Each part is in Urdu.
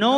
9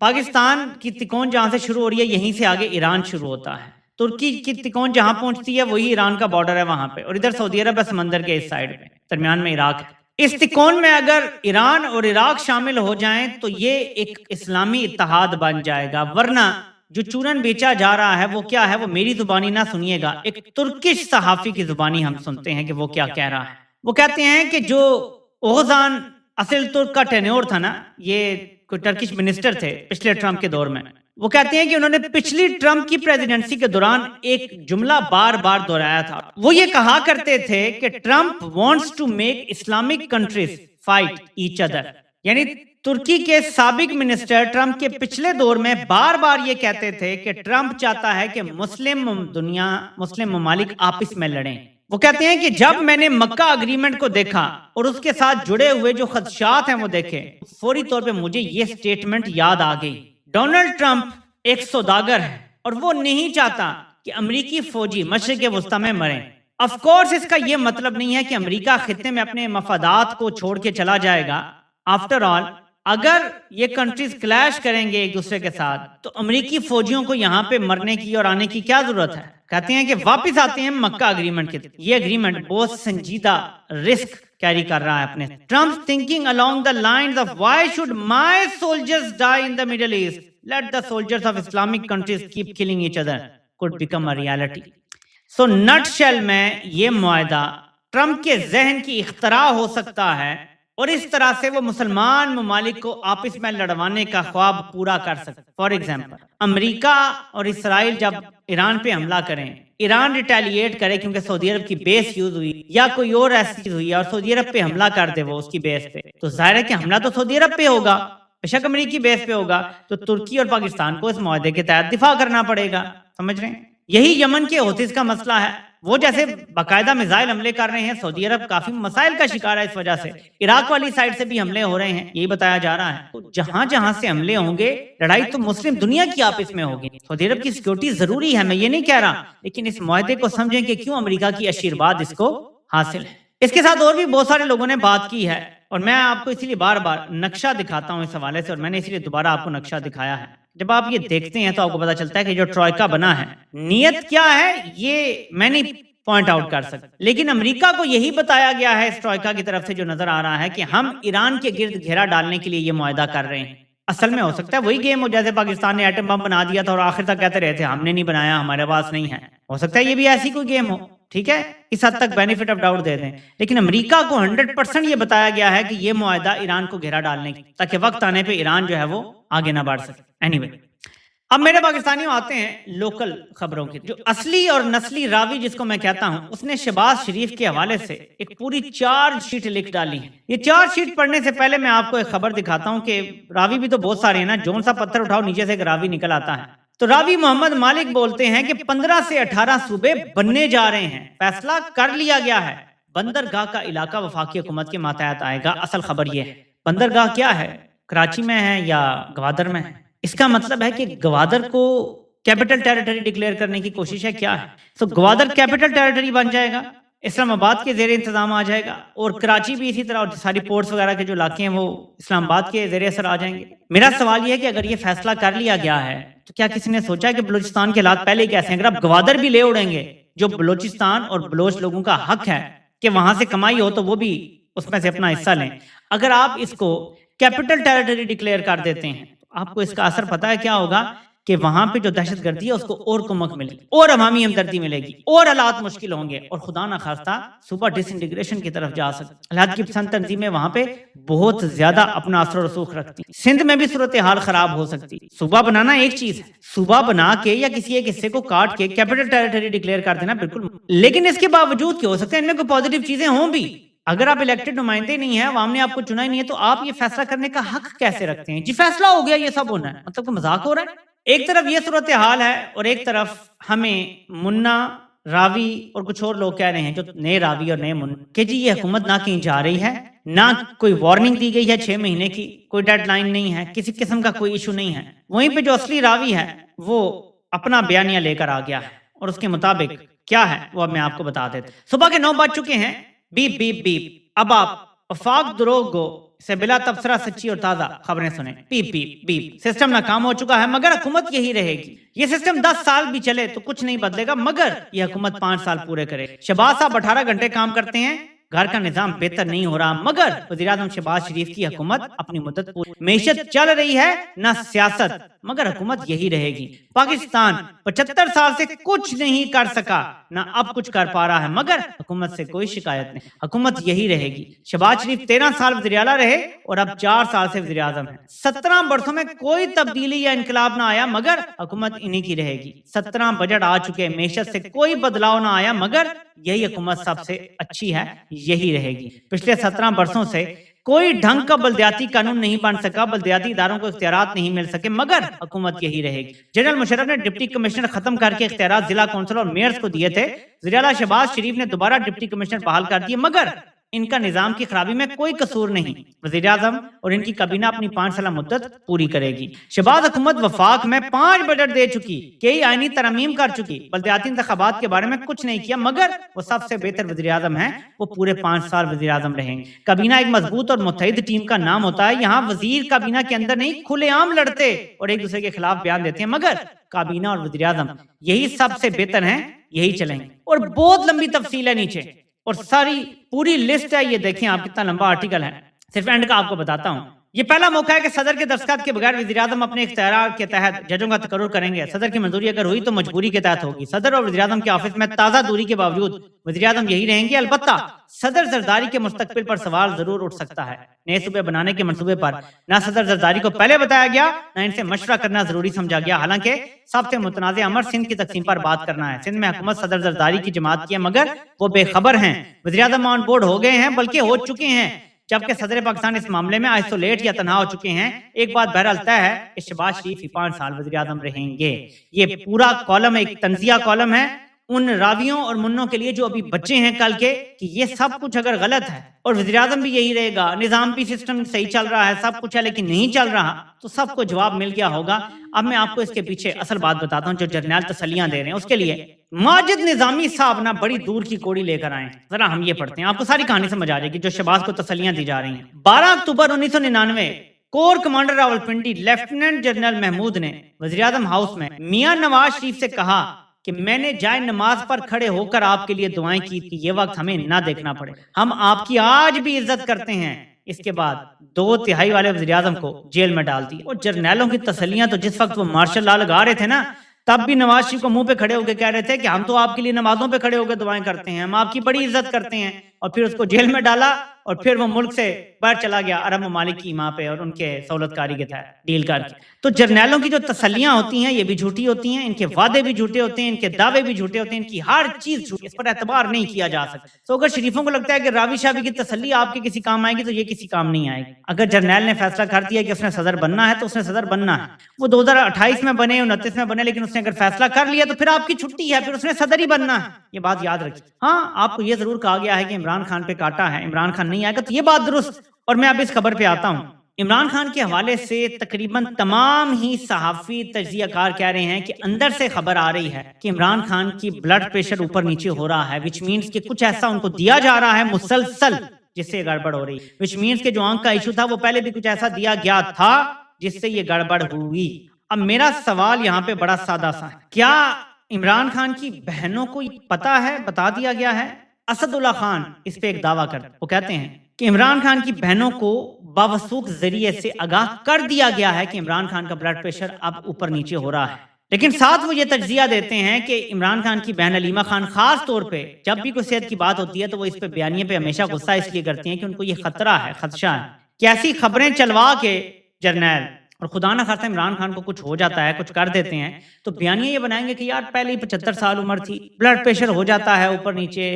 پاکستان کی تکون جہاں سے شروع ہو رہی ہے یہیں سے آگے ایران شروع ہوتا ہے، ترکی کی تکون جہاں پہنچتی ہے وہی ایران کا بارڈر ہے وہاں پہ، اور ادھر سعودی عرب ہے سمندر کے اس سائیڈ میں، درمیان میں عراق ہے۔ اس تکون میں اگر ایران اور عراق شامل ہو جائیں تو یہ ایک اسلامی اتحاد بن جائے گا، ورنہ جو چورن بیچا جا رہا ہے وہ کیا ہے، وہ میری زبانی نہ سنیے گا، ایک ترکش صحافی کی زبانی ہم سنتے ہیں کہ وہ کیا کہہ رہا ہے۔ وہ کہتے ہیں کہ جو اوغزان اصل ترک کا ٹینیور تھا نا، یہ کوئی ٹرکش منسٹر تھے پچھلے ٹرمپ کے دور میں، وہ کہتے ہیں کہ انہوں نے پچھلی ٹرمپ کی پریزیڈنسی کے دوران ایک جملہ بار بار دہرایا تھا، وہ یہ کہا کرتے تھے کہ Trump wants to make Islamic countries fight each other, یعنی ترکی کے سابق منسٹر ٹرمپ کے پچھلے دور میں بار بار یہ کہتے تھے کہ ٹرمپ چاہتا ہے کہ مسلم ممالک آپس میں لڑیں۔ وہ کہتے ہیں کہ جب میں نے مکہ اگریمنٹ کو دیکھا اور اس کے ساتھ جڑے ہوئے جو خدشات ہیں وہ دیکھے، فوری طور پہ مجھے یہ سٹیٹمنٹ یاد آ گئی، ڈونلڈ ٹرمپ ایک سوداگر ہے اور وہ نہیں چاہتا کہ امریکی فوجی مشرق وسطی میں مریں۔ آف کورس اس کا یہ مطلب نہیں ہے کہ امریکہ خطے میں اپنے مفادات کو چھوڑ کے چلا جائے گا، آفٹر آل اگر یہ کنٹریز کلیش کریں گے ایک دوسرے کے ساتھ تو امریکی فوجیوں کو یہاں پہ مرنے کی اور آنے کی کیا ضرورت ہے۔ کہتے ہیں کہ واپس آتے ہیں مکہ اگریمنٹ کے، یہ اگریمنٹ بہت سنجیدہ رسک کیری کر رہا ہے اپنے۔ Trump thinking along the lines of why should my soldiers die in the Middle East? Let the soldiers of Islamic countries keep killing each other could become a reality. So nut shell میں یہ معاہدہ ٹرمپ کے ذہن کی اختراع ہو سکتا ہے اور اس طرح سے وہ مسلمان ممالک کو آپس میں لڑوانے کا خواب پورا کر سکتے۔ فار ایگزامپل امریکہ اور اسرائیل جب ایران پہ حملہ کریں، ایران ریٹیلیٹ کرے کیونکہ سعودی عرب کی بیس یوز ہوئی یا کوئی اور ایسی چیز ہوئی اور سعودی عرب پہ حملہ کر دے وہ اس کی بیس پہ، تو ظاہر ہے کہ حملہ تو سعودی عرب پہ ہوگا، بے شک امریکی بیس پہ ہوگا، تو ترکی اور پاکستان کو اس معاہدے کے تحت دفاع کرنا پڑے گا، سمجھ رہے ہیں؟ یہی یمن کے حوثیز کا مسئلہ ہے، وہ جیسے باقاعدہ میزائل حملے کر رہے ہیں، سعودی عرب کافی مسائل کا شکار ہے اس وجہ سے، عراق والی سائڈ سے بھی حملے ہو رہے ہیں، یہی بتایا جا رہا ہے۔ تو جہاں جہاں سے حملے ہوں گے لڑائی تو مسلم دنیا کی آپس میں ہوگی۔ سعودی عرب کی سیکورٹی ضروری ہے، میں یہ نہیں کہہ رہا، لیکن اس معاہدے کو سمجھیں کہ کیوں امریکہ کی آشیرواد اس کو حاصل ہے۔ اس کے ساتھ اور بھی بہت سارے لوگوں نے بات کی ہے اور میں آپ کو اسی لیے بار بار نقشہ دکھاتا ہوں اس حوالے سے، اور میں نے اسی لیے دوبارہ آپ کو نقشہ دکھایا ہے۔ جب آپ یہ دیکھتے ہیں تو آپ کو پتا چلتا ہے کہ جو ٹروئکا بنا ہے نیت کیا ہے یہ میں نہیں پوائنٹ آؤٹ کر سکتا، لیکن امریکہ کو یہی بتایا گیا ہے اس ٹروئکا کی طرف سے جو نظر آ رہا ہے کہ ہم ایران کے گرد گھیرا ڈالنے کے لیے یہ معاہدہ کر رہے ہیں۔ اصل میں ہو سکتا ہے وہی گیم ہو جیسے پاکستان نے ایٹم بم بنا دیا تھا اور آخر تک کہتے رہے تھے ہم نے نہیں بنایا، ہمارے پاس نہیں ہے، ہو سکتا ہے یہ بھی ایسی کوئی گیم ہو، ٹھیک ہے، اس حد تک بینیفٹ آف ڈاؤٹ دے دیں، لیکن امریکہ کو 100% یہ بتایا گیا ہے کہ یہ معاہدہ ایران کو گھیرا ڈالنے کی، تاکہ وقت آنے پہ ایران جو ہے وہ آگے نہ بڑھ سکے۔ اینی اب میرے پاکستانیوں آتے ہیں لوکل خبروں کی۔ جو اصلی اور نسلی راوی جس کو میں کہتا ہوں، اس نے شہباز شریف کے حوالے سے ایک پوری چارج شیٹ لکھ ڈالی ہے۔ یہ چارج شیٹ پڑھنے سے پہلے میں آپ کو ایک خبر دکھاتا ہوں کہ راوی بھی تو بہت سارے ہیں نا، جون سا پتھر اٹھاؤ نیچے سے ایک راوی نکل آتا ہے۔ تو راوی محمد مالک بولتے ہیں کہ 15 سے 18 صوبے بننے جا رہے ہیں، فیصلہ کر لیا گیا ہے، بندرگاہ کا علاقہ وفاقی حکومت کے ماتحت آئے گا۔ اصل خبر یہ ہے، بندرگاہ کیا ہے، کراچی میں ہے یا گوادر میں ہے؟ اس کا مطلب ہے کہ گوادر کو کیپٹل ٹیریٹری ڈکلیئر کرنے کی کوشش ہے کیا ہے؟ تو گوادر کیپٹل ٹیریٹری بن جائے گا، اسلام آباد کے زیر انتظام آ جائے گا، اور کراچی بھی اسی طرح، اور ساری پورٹس وغیرہ کے جو علاقے ہیں وہ اسلام آباد کے زیر اثر آ جائیں گے۔ میرا سوال یہ ہے کہ اگر یہ فیصلہ کر لیا گیا ہے تو کیا کسی نے سوچا کہ بلوچستان کے حالات پہلے کیسے ہیں؟ اگر آپ گوادر بھی لے اڑیں گے، جو بلوچستان اور بلوچ لوگوں کا حق ہے کہ وہاں سے کمائی ہو تو وہ بھی اس میں سے اپنا حصہ لیں، اگر آپ اس کو کیپٹل ٹیریٹری ڈکلیئر کر دیتے ہیں آپ کو اس کا اثر پتا ہے کیا ہوگا، کہ وہاں پہ جو دہشت گردی ہے اس کو اور کمک ملے گی، اور عوامی ہمدردی ملے گی، اور حالات مشکل ہوں گے، اور خدا نہ خواستہ صوبہ ڈس انٹیگریشن کی طرف جا سکتے۔ الحاد کی پسند تنظیمیں وہاں پہ بہت زیادہ اپنا اثر و رسوخ رکھتی ہیں، سندھ میں بھی صورتحال خراب ہو سکتی۔ صوبہ بنانا ایک چیز ہے، صوبہ بنا کے یا کسی ایک حصے کو کاٹ کے کیپٹل ٹیریٹری ڈکلیئر کر دینا بالکل، لیکن اس کے باوجود کیا ہو سکتا ہے ان میں کوئی پازیٹیو چیزیں ہوں بھی۔ اگر آپ الیکٹڈ نمائندے نہیں ہیں، عوام نے آپ کو چنا ہی نہیں ہے، تو آپ یہ فیصلہ کرنے کا حق کیسے رکھتے ہیں؟ جی فیصلہ ہو گیا یہ سب ہونا ہے، مطلب کہ مذاق ہو رہا ہے۔ ایک طرف یہ صورتحال ہے اور ایک طرف ہمیں منا راوی اور کچھ اور لوگ کہہ رہے ہیں جو نئے راوی اور نئے منا کہ جی یہ حکومت نہ کہیں جا رہی ہے، نہ کوئی وارننگ دی گئی ہے 6 مہینے کی، کوئی ڈیڈ لائن نہیں ہے، کسی قسم کا کوئی ایشو نہیں ہے۔ وہیں پہ جو اصلی راوی ہے وہ اپنا بیانیہ لے کر آ گیا ہے اور اس کے مطابق کیا ہے وہ اب میں آپ کو بتا دیتا ہوں۔ صبح کے 9 بج چکے ہیں، بیپ بیپ بیپ۔ اب آپ وفاق دروغ کو سے بلا تبصرہ سچی اور تازہ خبریں سنیں۔ پیپ پیپ بیپ، سسٹم ناکام ہو چکا ہے مگر حکومت یہی رہے گی۔ یہ سسٹم 10 سال بھی چلے تو کچھ نہیں بدلے گا مگر یہ حکومت 5 سال پورے کرے۔ شہباز صاحب 18 گھنٹے کام کرتے ہیں، گھر کا نظام بہتر نہیں ہو رہا مگر وزیراعظم شہباز شریف کی حکومت اپنی مدت پوری۔ معیشت چل رہی ہے نہ سیاست مگر حکومت یہی رہے گی۔ پاکستان 75 سال سے کچھ نہیں کر سکا نہ اب کچھ کر پا رہا ہے مگر حکومت سے کوئی شکایت نہیں، حکومت یہی رہے گی۔ شہباز شریف 13 سال وزیر اعلیٰ رہے اور اب 4 سال سے وزیر اعظم ہیں۔ 17 برسوں میں کوئی تبدیلی یا انقلاب نہ آیا مگر حکومت انہی کی رہے گی۔ 17 بجٹ آ چکے، معیشت سے کوئی بدلاؤ نہ آیا مگر یہی حکومت سب سے اچھی ہے، یہی رہے گی۔ پچھلے 17 برسوں سے کوئی ڈھنگ کا بلدیاتی قانون نہیں بن سکا، بلدیاتی اداروں کو اختیارات نہیں مل سکے مگر حکومت یہی رہے گی۔ جنرل مشرف نے ڈپٹی کمشنر ختم کر کے اختیارات ضلع کونسل اور میئرز کو دیے تھے۔ وزیر اعلیٰ شہباز شریف نے دوبارہ ڈپٹی کمشنر بحال کر دیے مگر ان کا نظام کی خرابی میں کوئی قصور نہیں۔ وزیر اعظم اور ان کی کابینہ اپنی 5 سالہ مدت پوری کرے گی۔ شہباز حکومت وفاق میں 5 بجٹ دے چکی، کئی آئینی ترامیم کر چکی، بلدیاتی انتخابات کے بارے میں کچھ نہیں کیا مگر وہ سب سے بہتر وزیر اعظم ہیں، وہ پورے 5 سال وزیر اعظم رہیں گے۔ کابینہ ایک مضبوط اور متحد ٹیم کا نام ہوتا ہے، یہاں وزیر کابینہ کے اندر نہیں کھلے عام لڑتے اور ایک دوسرے کے خلاف بیان دیتے ہیں مگر کابینہ اور وزیر اعظم یہی سب سے بہتر ہیں، یہی چلیں گے۔ اور بہت لمبی تفصیل ہے نیچے اور ساری پوری لسٹ ہے، یہ دیکھیں آپ کتنا لمبا آرٹیکل ہے، صرف اینڈ کا آپ کو بتاتا ہوں۔ یہ پہلا موقع ہے کہ صدر کے دستخط کے بغیر وزیر اعظم اپنے اختیارات کے تحت ججوں کا تقرر کریں گے۔ صدر کی منظوری اگر ہوئی تو مجبوری کے تحت ہوگی۔ صدر اور وزیر اعظم کے آفس میں تازہ دوری کے باوجود وزیر اعظم یہی رہیں گے، البتہ صدر زرداری کے مستقبل پر سوال ضرور اٹھ سکتا ہے۔ نئے صوبے بنانے کے منصوبے پر نہ صدر زرداری کو پہلے بتایا گیا نہ ان سے مشورہ کرنا ضروری سمجھا گیا، حالانکہ سب سے متنازع امر سندھ کی تقسیم پر بات کرنا ہے۔ سندھ میں حکومت صدر زرداری کی جماعت کی ہے مگر وہ بے خبر ہیں۔ وزیر اعظم آن بورڈ ہو گئے ہیں بلکہ ہو چکے ہیں، جبکہ صدر پاکستان اس معاملے میں آئسولیٹ یا تنہا ہو چکے ہیں۔ ایک بات بہرحال طے ہے کہ شہباز شریف ہی 5 سال وزیر اعظم رہیں گے۔ یہ پورا کالم ایک تنزیہ کالم ہے ان راویوں اور منوں کے لیے جو ابھی بچے ہیں کل کے، کہ یہ سب کچھ اگر غلط ہے اور وزیر اعظم بھی یہی رہے گا، نظام بھی سسٹم صحیح چل رہا ہے، سب کچھ ہے لیکن نہیں چل رہا، تو سب کو جواب مل گیا ہوگا۔ اب میں آپ کو اس کے پیچھے اصل بات بتاتا ہوں جو جرنیل تسلیاں دے رہے ہیں۔ اس کے لیے ماجد نظامی صاحب نہ بڑی دور کی کوڑی لے کر آئے، ذرا ہم یہ پڑھتے ہیں، آپ کو ساری کہانی سمجھ آ جائے گی جو شہباز کو تسلیاں دی جا رہی ہیں۔ 12 اکتوبر 1999 corps commander Rawalpindi lieutenant general Mahmood نے وزیر اعظم ہاؤس میں میاں نواز شریف سے کہا کہ میں نے جائے نماز پر کھڑے ہو کر آپ کے لیے دعائیں کی تھی، یہ وقت ہمیں نہ دیکھنا پڑے، ہم آپ کی آج بھی عزت کرتے ہیں۔ اس کے بعد 2/3 والے وزیر اعظم کو جیل میں ڈال دی۔ اور جرنیلوں کی تسلیاں تو جس وقت وہ مارشل لا لگا رہے تھے نا، تب بھی نواز شریف کو منہ پہ کھڑے ہو کے کہہ رہے تھے کہ ہم تو آپ کے لیے نمازوں پہ کھڑے ہو کے دعائیں کرتے ہیں، ہم آپ کی بڑی عزت کرتے ہیں۔ اور پھر اس کو جیل میں ڈالا اور پھر وہ ملک سے باہر چلا گیا عرب ممالک کی ماں پہ اور ان کے سہولت کاری کے تحت ڈیل کر کے۔ تو جرنیلوں کی جو تسلیاں ہوتی ہیں یہ بھی جھوٹی ہوتی ہیں، ان کے وعدے بھی جھوٹے ہوتے ہیں، ان کے دعوے بھی جھوٹے ہوتے ہیں، ان کی ہر چیز جھوٹی، اس پر اعتبار نہیں کیا جا سکتا۔ تو اگر شریفوں کو لگتا ہے کہ راوی شابی کی تسلی آپ کے کسی کام آئے گی تو یہ کسی کام نہیں آئے گی۔ اگر جرنیل نے فیصلہ کر دیا کہ اس نے صدر بننا ہے تو اس نے صدر بننا ہے، وہ 2028 میں بنے 29 میں بنے، لیکن اس نے اگر فیصلہ کر لیا تو پھر آپ کی چھٹی ہے، پھر اس نے صدر ہی بننا ہے، یہ بات یاد رکھیے۔ ہاں آپ کو یہ ضرور کہا گیا ہے کہ عمران خان پہ کاٹا ہے، عمران خان نہیں آئے گا، تو یہ بات درست۔ اور میں اب اس خبر پہ آتا ہوں۔ عمران خان کے حوالے سے تقریباً تمام ہی صحافی تجزیہ کار کہہ رہے ہیں کہ اندر سے خبر آ رہی ہے کہ عمران خان کی بلڈ پریشر اوپر نیچے ہو رہا ہے، وچ مینز کہ کچھ ایسا ان کو دیا جا رہا ہے مسلسل جس سے گڑبڑ ہو رہی، وچ مینز کہ جو آنکھ کا ایشو تھا وہ پہلے بھی کچھ ایسا دیا گیا تھا جس سے یہ گڑبڑ ہوئی۔ اب میرا سوال یہاں پہ بڑا سادہ سا ہے، کیا عمران خان کی بہنوں کو پتا ہے، بتا دیا گیا ہے؟ اسد اللہ خان اس پہ ایک دعویٰ کرتے، وہ کہتے ہیں کہ عمران خان کی بہنوں کو باوثوق ذریعے سے آگاہ کر دیا گیا ہے کہ عمران خان کا بلڈ پریشر اب اوپر نیچے ہو رہا ہے، لیکن ساتھ وہ یہ تجزیہ دیتے ہیں کہ عمران خان کی بہن علیمہ خان خاص طور پہ جب بھی کوئی صحت کی بات ہوتی ہے تو وہ اس پہ بیانیے پہ ہمیشہ غصہ اس لیے کرتی ہیں کہ ان کو یہ خطرہ ہے، خدشہ ہے کہ ایسی خبریں چلوا کے جرنیل اور خدا نہ خاصہ عمران خان کو کچھ ہو جاتا ہے، کچھ کر دیتے ہیں تو بیانیے یہ بنائیں گے کہ یار پہلے ہی 75 سال عمر تھی، بلڈ پریشر ہو جاتا ہے اوپر نیچے،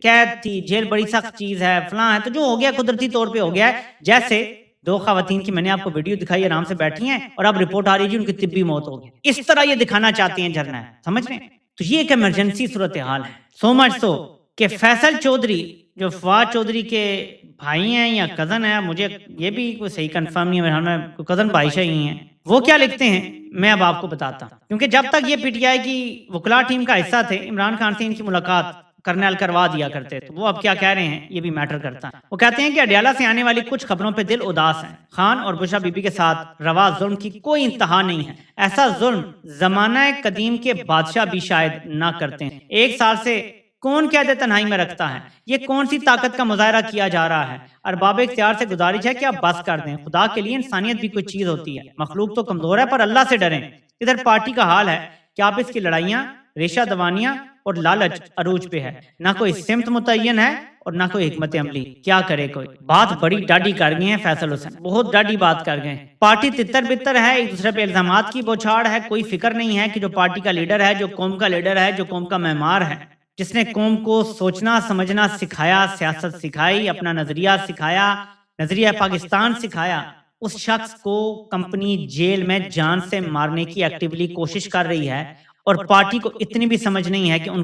قید تھی، جیل بڑی سخت چیز ہے، فلاں ہے، تو جو ہو گیا قدرتی طور پہ ہو گیا ہے۔ جیسے 2 خواتین کی میں نے آپ کو ویڈیو دکھائی، آرام سے بیٹھی ہیں اور اب رپورٹ آ رہی ہے ان کی طبی موت ہو گئی، اس طرح یہ دکھانا چاہتے ہیں جرنیل، سمجھ رہے ہیں؟ تو یہ ایک ایمرجنسی صورتحال ہے، سو مچ سو کہ فیصل چودھری جو فواد چودھری کے بھائی ہیں یا کزن ہے، مجھے یہ بھی کوئی صحیح کنفرم نہیں ہے، میں کزن بھائی ہی ہیں، وہ کیا لکھتے ہیں میں اب آپ کو بتاتا ہوں، کیونکہ جب تک یہ پی ٹی آئی کی وکلا ٹیم کا حصہ تھے عمران خان سے ان کی ملاقات کرنل کروا دیا کرتے تھے، وہ اب کیا کہہ رہے ہیں یہ بھی میٹر کرتا ہے۔ وہ کہتے ہیں کہ اڈیالہ سے آنے والی کچھ خبروں پہ دل اداس ہے، خان اور بشرا بی بی کے ساتھ روا ظلم کی کوئی انتہا نہیں ہے، ایسا ظلم زمانہ قدیم کے بادشاہ بھی شاید نہ کرتے ہیں۔ 1 سال سے کون قید تنہائی میں رکھتا ہے؟ یہ کون سی طاقت کا مظاہرہ کیا جا رہا ہے؟ ارباب اختیار سے گزارش ہے کہ آپ بس کر دیں، خدا کے لیے انسانیت بھی کوئی چیز ہوتی ہے، مخلوق تو کمزور ہے پر اللہ سے ڈریں۔ ادھر پارٹی کا حال ہے کہ آپ اس کی لڑائیاں، ریشہ دوانیاں اور لالچ عروج پہ ہے، نہ کوئی سمت متعین ہے اور نہ کوئی حکمت عملی، کیا کرے کوئی؟ بات بڑی ڈاڈی کر گئے ہیں فیصل حسین، بہت ڈاڈی بات کر گئے ہیں۔ پارٹی تتر بتر ہے، ایک دوسرے پہ الزامات کی بوچھاڑ ہے، کوئی فکر نہیں ہے کہ جو پارٹی کا لیڈر ہے، جو قوم کا لیڈر ہے، جو قوم کا معمار ہے، جس نے قوم کو سوچنا سمجھنا سکھایا، سیاست سکھائی، اپنا نظریہ سکھایا، نظریہ پاکستان سکھایا، اس شخص کو کمپنی جیل میں جان سے مارنے کی ایکٹیولی کوشش کر رہی ہے، اور پارٹی کو اتنی بھی سمجھ نہیں ہے کہ ان